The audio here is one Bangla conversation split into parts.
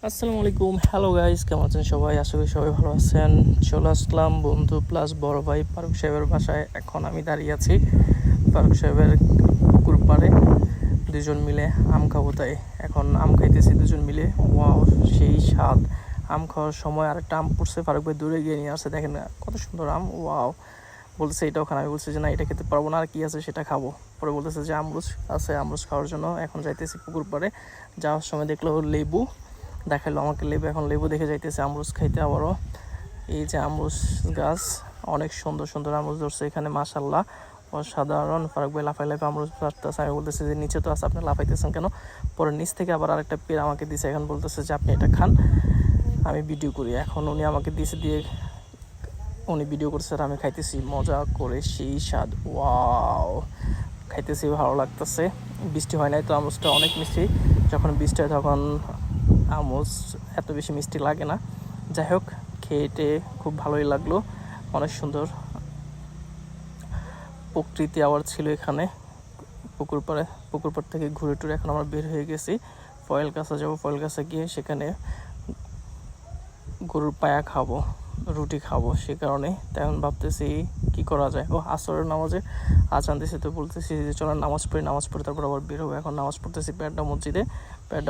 আসসালামু আলাইকুম, হ্যালো গাইস, কেমন আছেন সবাই? আশা করি সবাই ভালো আছেন। চলে আসলাম বন্ধু প্লাস বড় ভাই ফারুক সাহেবের বাসায়। এখন আমি দাঁড়িয়ে আছি ফারুক সাহেবের পুকুর পাড়ে। দুজন মিলে আম খাবো, তাই এখন আম খাইতেছি দুজন মিলে। ওয়াও, সেই স্বাদ! আম খাওয়ার সময় আরেকটা আম পড়ছে, ফারুক ভাই দূরে গিয়ে নিয়ে আসছে। দেখেন না কত সুন্দর আম! ওয়াও! বলতেছে এটাও খান। আমি বলছি যে না, এটা খেতে পারবো না, আর কি আছে সেটা খাবো। পরে বলতেছে যে আমরুচ আছে, আমরুচ খাওয়ার জন্য এখন যাইতেছি পুকুর পাড়ে। যাওয়ার সময় দেখলো লেবু, দেখালো আমাকে লেবু। এখন লেবু দেখে যাইতেছে আমরুচ খাইতে আবারও। এই যে আমরুচ গাছ, অনেক সুন্দর সুন্দর আমরুচ ধরছে এখানে, মাশাল্লাহ, অসাধারণ। ফারুক ভাই লাফাই লাফাই আমরুচ পাড়তেছে। আমি বলতেছি যে নিচে তো আছে, আপনি লাফাইতেছেন কেন? পরে নিচ থেকে আবার আরেকটা পেড় আমাকে দিছে। এখন বলতেছে যে আপনি এটা খান, আমি ভিডিও করি। এখন উনি আমাকে দিয়ে উনি ভিডিও করছে আর আমি খাইতেছি মজা করে, সেই স্বাদ! ওয়াও! খাইতেছি, ভালো লাগতেছে। বৃষ্টি হয় নাই তো আমরুচটা অনেক মিষ্টি। যখন বৃষ্টি হয় তখন আমরুচ এত বেশি মিষ্টি লাগে না। যাই হোক, খেতে খুব ভালোই লাগলো। অনেক সুন্দর প্রকৃতি আবার ছিল এখানে পুকুর পাড় থেকে ঘুরে টুরে এখন আমরা বের হয়ে গেছি। ফয়েল গাছে যাবো। ফয়েল গাছে গিয়ে সেখানে গরুর পায়া খাবো, রুটি খাবো। সে কারণে তেমন ভাবতেছি কি করা যায়। আসরের নামাজে আজান দিছে, তো বলতেছি যে চলো নামাজ পড়ে তারপর আবার বের হবো। এখন নামাজ পড়তেছি প্যাড্ডা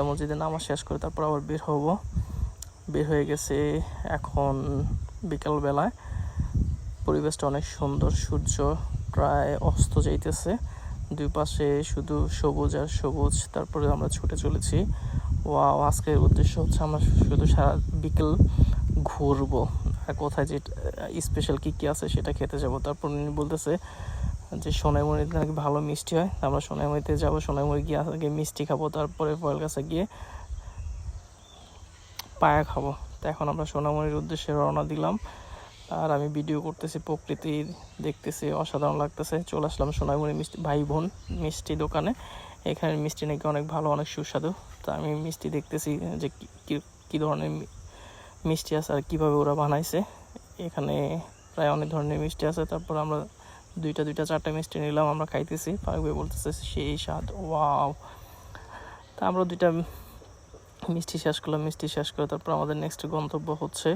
মসজিদে নামাজ শেষ করে তারপর আবার বের হয়ে গেছে। এখন বিকালবেলায় পরিবেশটা অনেক সুন্দর, সূর্য প্রায় অস্ত যাইতেছে, দুই পাশে শুধু সবুজ আর সবুজ। তারপরে আমরা ছুটে চলেছি। ওয়াও! আজকের উদ্দেশ্য হচ্ছে আমরা শুধু সারা বিকেল ঘুরবো, আর কোথায় যে স্পেশাল কী আছে সেটা খেতে যাব। তারপর উনি বলতেছে যে সোনাইমুড়িতে নাকি ভালো মিষ্টি হয়। আমরা সোনাইমুড়িতে যাবো, সোনাইমুড়ি গিয়ে আগে মিষ্টি খাবো, তারপরে ফয়েল গাছে গিয়ে পায়া খাবো। তো এখন আমরা সোনাইমুড়ির উদ্দেশ্যে রওনা দিলাম, আর আমি ভিডিও করতেছি, প্রকৃতি দেখতেছি, অসাধারণ লাগতেছে। চলে আসলাম সোনাইমুড়ি মিষ্টি ভাই বোন মিষ্টি দোকানে। এখানে মিষ্টি নাকি অনেক ভালো, অনেক সুস্বাদু। তো আমি মিষ্টি দেখতেছি যে কী ধরনের মিষ্টি আছে আর কীভাবে ওরা বানাইছে। এখানে প্রায় অনেক ধরনের মিষ্টি আছে। তারপর আমরা দুইটা চারটা মিষ্টি নিলাম, আমরা খাইতেছি। ফারুক ভাই বলতেছে সেই স্বাদ! ওয়াও! তা আমরা দুইটা মিষ্টি শেষ করে তারপর আমাদের নেক্সট গন্তব্য হচ্ছে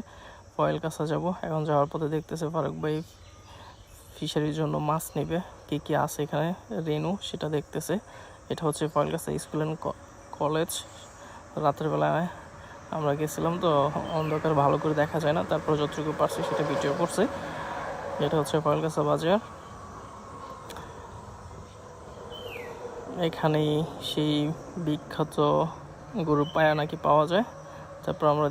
ফয়েল কাছা যাব। এখন যাওয়ার পথে দেখতেছে ফারুক ভাই ফিশারির জন্য মাছ নেবে, কী আছে এখানে রেনু সেটা দেখতেছে। এটা হচ্ছে ফয়েল কাছা স্কুল অ্যান্ড কলেজ। রাতের বেলায় আমরা গেছিলাম তো অন্ধকার, ভালো করে দেখা যায় না, তারপর যতটুকু পারছি সেটা ভিডিও করছে। এটা হচ্ছে ফয়েল কাছা বাজার। এখানেই সেই বিখ্যাত গরুর পায়া নাকি পাওয়া যায়। তারপর আমরা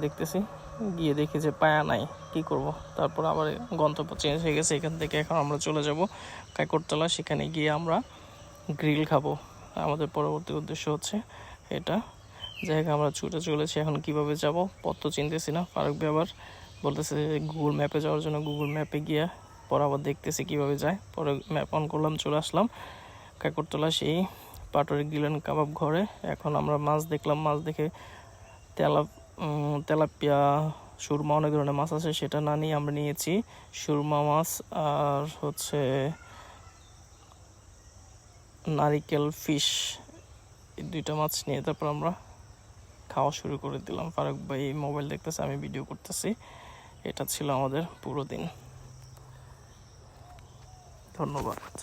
গিয়ে দেখি যে পায়া নাই, কি করব। তারপর আবার গন্তব্য চেঞ্জ হয়ে গেছে এখান থেকে। এখন আমরা চলে যাব কাকরতলা, সেখানে গিয়ে আমরা গ্রিল খাবো। আমাদের পরবর্তী উদ্দেশ্য হচ্ছে এটা। জায়গা আমরা ছুটে চলেছি, এখন কিভাবে যাব পথ তো চিনতেছি না। ফারুক ভাই আবার বলতেছে গুগল ম্যাপে যাওয়ার জন্য। গুগল ম্যাপে গিয়ে পরে আবার দেখতেছি কিভাবে যায়। পরে ম্যাপ অন করলাম, চলে আসলাম কাকরতলা সেই পাটুরি গ্রিল অ্যান্ড কাবাব ঘরে। এখন আমরা মাছ দেখলাম, মাছ দেখে তেলাপিয়া, সুরমা, অনেক ধরনের মাছ আছে, সেটা না নিয়ে আমরা নিয়েছি সুরমা মাছ আর হচ্ছে নারিকেল ফিশ। এই দুইটা মাছ নিয়ে তারপর আমরা খাওয়া শুরু করে দিলাম। ফারুক ভাই মোবাইল দেখতেছে, আমি ভিডিও করতেছি। এটা ছিল আমাদের পুরো দিন। ধন্যবাদ।